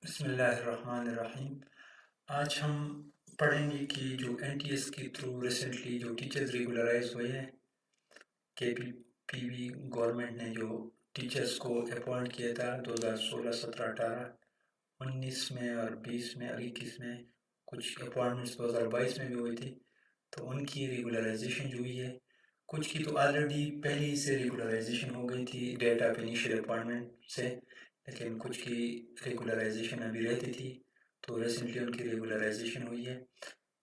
بسم اللہ الرحمن الرحیم۔ آج ہم پڑھیں گے کہ جو این ٹی ایس کے تھرو ریسنٹلی جو ٹیچرز ریگولرائز ہوئے ہیں، کے پی وی گورنمنٹ نے جو ٹیچرز کو اپوائنٹ کیا تھا 2016 17 18 19 میں اور 20 میں اور 21 میں، کچھ اپوائنٹمنٹس 2022 میں بھی ہوئی تھی، تو ان کی ریگولرائزیشن جو ہوئی ہے، کچھ کی تو آلریڈی پہلے ہی سے ریگولرائزیشن ہو گئی تھی ڈیٹ آف انیشیل اپوائنٹمنٹ سے، لیکن کچھ کی ریگولرائزیشن ابھی رہتی تھی، تو ریسنٹلی ان کی ریگولرائزیشن ہوئی ہے۔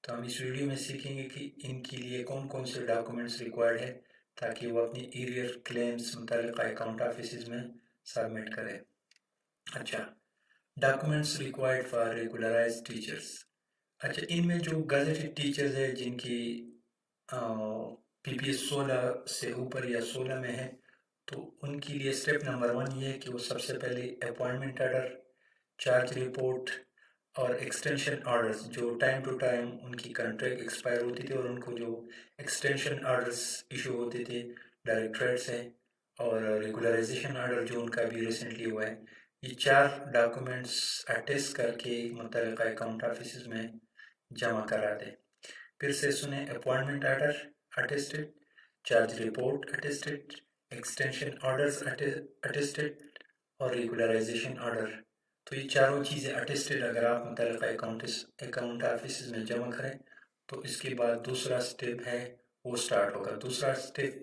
تو ہم اس ویڈیو میں سیکھیں گے کہ ان کے لیے کون کون سے ڈاکومنٹس ریکوائرڈ ہے تاکہ وہ اپنی ایریئر کلیمز متعلقہ اکاؤنٹ آفیسز میں سبمٹ کرے۔ اچھا، documents required for regularise teachers. اچھا، ان میں جو گزٹڈ ٹیچرز ہیں جن کی پی پی ایس 16 سے اوپر یا 16 میں ہے، تو ان کے لیے اسٹیپ نمبر 1 یہ ہے کہ وہ سب سے پہلے اپوائنٹمنٹ آرڈر، چارج رپورٹ اور ایکسٹینشن آرڈرز، جو ٹائم ٹو ٹائم ان کی کنٹریکٹ ایکسپائر ہوتی تھی اور ان کو جو ایکسٹینشن آرڈرز ایشو ہوتے تھے ڈائریکٹریٹ سے، اور ریگولرائزیشن آرڈر جو ان کا بھی ریسنٹلی ہوا ہے، یہ 4 ڈاکومنٹس اٹیسٹ کر کے متعلقہ اکاؤنٹ آفیسز میں جمع کرا دیں۔ پھر سے سنیں، appointment order attested, charge report attested, extension orders attested اور ریگولرائزیشن آرڈر۔ تو یہ چاروں چیزیں اٹیسٹڈ اگر آپ متعلقہ اکاؤنٹ آفیسز میں جمع کریں تو اس کے بعد دوسرا سٹیپ ہے وہ سٹارٹ ہوگا۔ دوسرا سٹیپ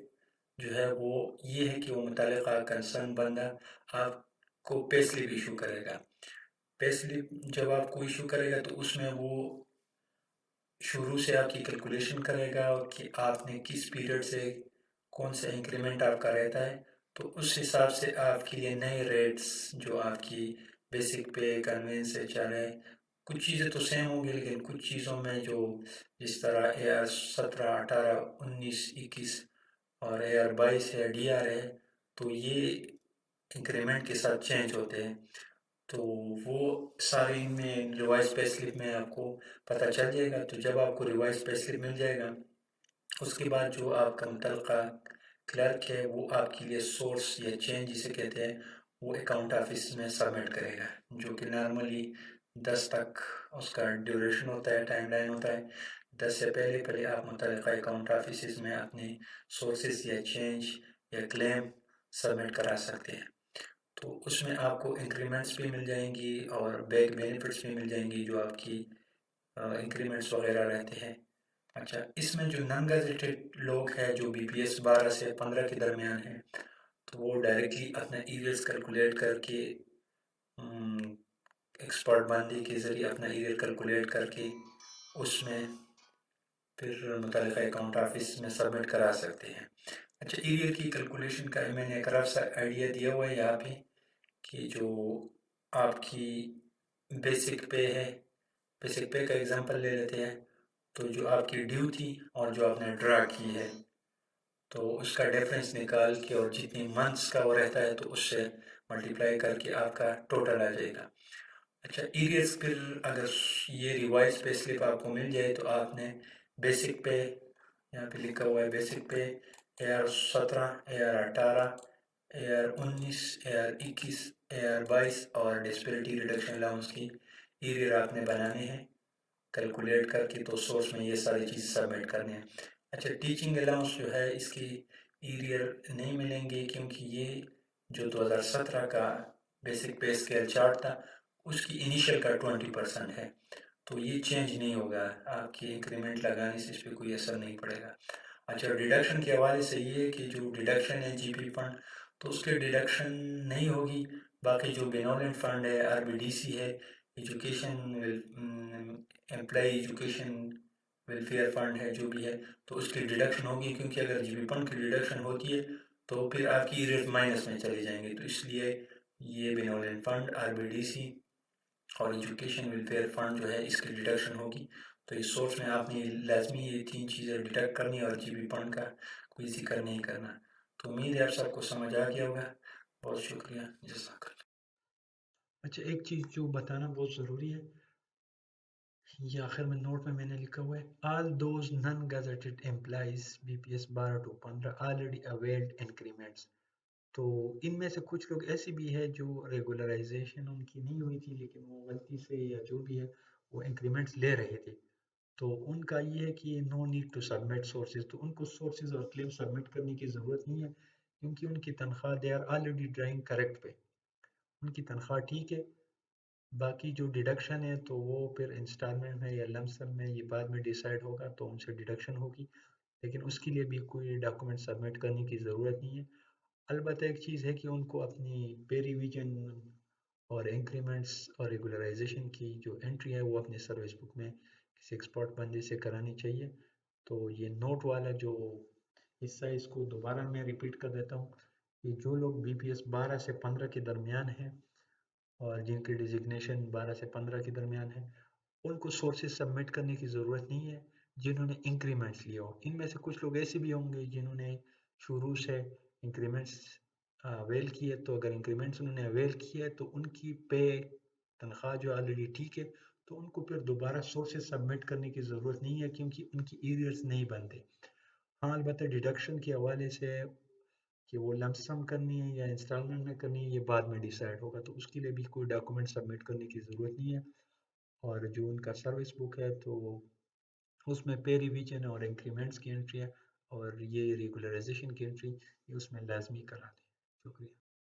جو ہے وہ یہ ہے کہ وہ متعلقہ کنسرن بندہ آپ کو پے سلپ ایشو کرے گا۔ پے سلپ جب آپ کو ایشو کرے گا تو اس میں وہ شروع سے آپ کی کیلکولیشن کرے گا کہ آپ نے کس پیریڈ سے کون سا انکریمنٹ آپ کا رہتا ہے، تو اس حساب سے آپ کے لیے نئے ریٹس جو آپ کی بیسک پے کنوینس سے چلے، کچھ چیزیں تو سیم ہوں گی لیکن کچھ چیزوں میں جو جس طرح اے آر 17 18 19 21 اور اے آر 22 ہے، ڈی آر ہے، تو یہ انکریمنٹ کے ساتھ چینج ہوتے ہیں، تو وہ سارے ان میں ریوائز پے سلپ میں آپ کو پتہ چل جائے گا۔ تو جب آپ کو ریوائز پے سلپ مل جائے گا، اس کے بعد جو آپ کا متعلقہ کلرک ہے وہ آپ کے لیے سورس یا چینج جسے کہتے ہیں وہ اکاؤنٹ آفس میں سبمٹ کرے گا، جو کہ نارملی 10 تک اس کا ڈیوریشن ہوتا ہے، ٹائم لائن ہوتا ہے۔ 10 سے پہلے آپ متعلقہ اکاؤنٹ آفیسز میں اپنے سورسز یا چینج یا کلیم سبمٹ کرا سکتے ہیں، تو اس میں آپ کو انکریمنٹس بھی مل جائیں گی اور بیک بینیفٹس بھی مل جائیں گی جو آپ کی انکریمنٹس وغیرہ رہتے ہیں۔ اچھا، اس میں جو نان گزٹڈ لوگ ہیں جو بی پی ایس 12 سے 15 کے درمیان ہیں، تو وہ ڈائریکٹلی اپنا ایریئرز کیلکولیٹ کر کے ایکسپرٹ بندے کے ذریعے اپنا ایریئر کیلکولیٹ کر کے اس میں پھر متعلقہ اکاؤنٹ آفس میں سبمٹ کرا سکتے ہیں۔ اچھا، ایریئر کی کیلکولیشن کا میں نے ایک رف سا آئیڈیا دیا ہوا ہے یہاں پہ کہ جو آپ کی بیسک پے ہے، بیسک پے کا ایگزامپل لے لیتے ہیں، تو جو آپ کی ڈیو تھی اور جو آپ نے ڈرا کی ہے، تو اس کا ڈیفرنس نکال کے اور جتنی منتھس کا وہ رہتا ہے تو اس سے ملٹیپلائی کر کے آپ کا ٹوٹل آ جائے گا۔ اچھا، ایریئرز پھر اگر یہ ریوائز پے سلپ آپ کو مل جائے تو آپ نے بیسک پے، یہاں پہ لکھا ہوا ہے basic pay, A R 17، A R 18، A R 19، A R 21، A R 22 اور ڈسپیرٹی ریڈکشن الاؤنس کی ایریئر آپ نے بنانے ہیں کیلکولیٹ کر کے، تو سورس میں یہ ساری چیز سبمٹ کرنے ہیں۔ اچھا، ٹیچنگ الاؤنس جو ہے اس کی ایریئر نہیں ملیں گے کیونکہ یہ جو 2017 کا بیسک پے اسکیل چارٹ تھا اس کی انیشل کا 20% ہے، تو یہ چینج نہیں ہوگا، آپ کی انکریمنٹ لگانے سے اس پہ کوئی اثر نہیں پڑے گا۔ اچھا، ڈیڈکشن کے حوالے سے یہ ہے کہ جو ڈیڈکشن ہے جی پی فنڈ، تو اس کے ڈیڈکشن نہیں ہوگی، باقی جو بینولنٹ فنڈ ہے، آر بی ڈی سی ہے، education employee education welfare fund ہے، جو بھی ہے، تو اس کی ڈیڈکشن ہوگی، کیونکہ اگر جی پی فنڈ کی ڈیڈکشن ہوتی ہے تو پھر آپ کی ایریئر مائنس میں چلے جائیں گے، تو اس لیے یہ benevolent fund, R B D C اور ایجوکیشن ویلفیئر فنڈ جو ہے اس کی ڈیڈکشن ہوگی، تو اس سورس میں آپ نے لازمی یہ 3 چیزیں ڈیڈکٹ کرنی اور جی پی فنڈ کا کوئی ذکر نہیں کرنا۔ تو امید ہے آپ سب کو سمجھ آ گیا ہوگا، بہت شکریہ، جزاک اللہ۔ اچھا، ایک چیز جو بتانا بہت ضروری ہے، یہ آخر میں نوٹ میں نے لکھا ہوا ہے، all those non gazetted employees B P S 12 to 15 already availed increments تو ان میں سے کچھ لوگ ایسے بھی ہے جو ریگولرائزیشن ان کی نہیں ہوئی تھی لیکن وہ غلطی سے یا جو بھی ہے وہ انکریمنٹس لے رہے تھے، تو ان کا یہ ہے کہ no need to submit sources, تو ان کو سورسز اور کلیم سبمٹ کرنے کی ضرورت نہیں ہے کیونکہ ان کی تنخواہ they are already drawing correct پہ، ان کی تنخواہ ٹھیک ہے۔ باقی جو ڈیڈکشن ہے تو وہ پھر انسٹالمنٹ میں یا لمسم میں یہ بعد میں ڈیسائیڈ ہوگا تو ان سے ڈیڈکشن ہوگی، لیکن اس کے لیے بھی کوئی ڈاکومنٹ سبمٹ کرنے کی ضرورت نہیں ہے۔ البتہ ایک چیز ہے کہ ان کو اپنی پے ریویژن اور انکریمنٹس اور ریگولرائزیشن کی جو انٹری ہے وہ اپنے سروس بک میں کسی ایکسپرٹ بندے سے کرانی چاہیے۔ تو یہ نوٹ والا جو حصہ ہے اس کو دوبارہ میں ریپیٹ کر دیتا ہوں کہ جو لوگ بی پی ایس 12 سے 15 کے درمیان ہیں اور جن کی ڈیزگنیشن 12 سے 15 کے درمیان ہے ان کو سورسز سبمٹ کرنے کی ضرورت نہیں ہے جنہوں نے انکریمنٹس لیا ہو۔ ان میں سے کچھ لوگ ایسے بھی ہوں گے جنہوں نے شروع سے انکریمنٹس اویل کی ہے، تو اگر انکریمنٹس انہوں نے اویل کی ہے تو ان کی پے تنخواہ جو آلریڈی ٹھیک ہے تو ان کو پھر دوبارہ سورسز سبمٹ کرنے کی ضرورت نہیں ہے کیونکہ ان کی ایریئرز نہیں بنتے۔ ہاں البتہ ڈیڈکشن کے حوالے سے کہ وہ لمسم کرنی ہے یا انسٹالمنٹ میں کرنی ہے یہ بعد میں ڈیسائیڈ ہوگا، تو اس کے لیے بھی کوئی ڈاکومنٹ سبمٹ کرنے کی ضرورت نہیں ہے۔ اور جو ان کا سروس بک ہے تو اس میں پے ریویژن اور انکریمنٹس کی انٹری ہے اور یہ ریگولرائزیشن کی انٹری یہ اس میں لازمی کرا دیں۔ شکریہ۔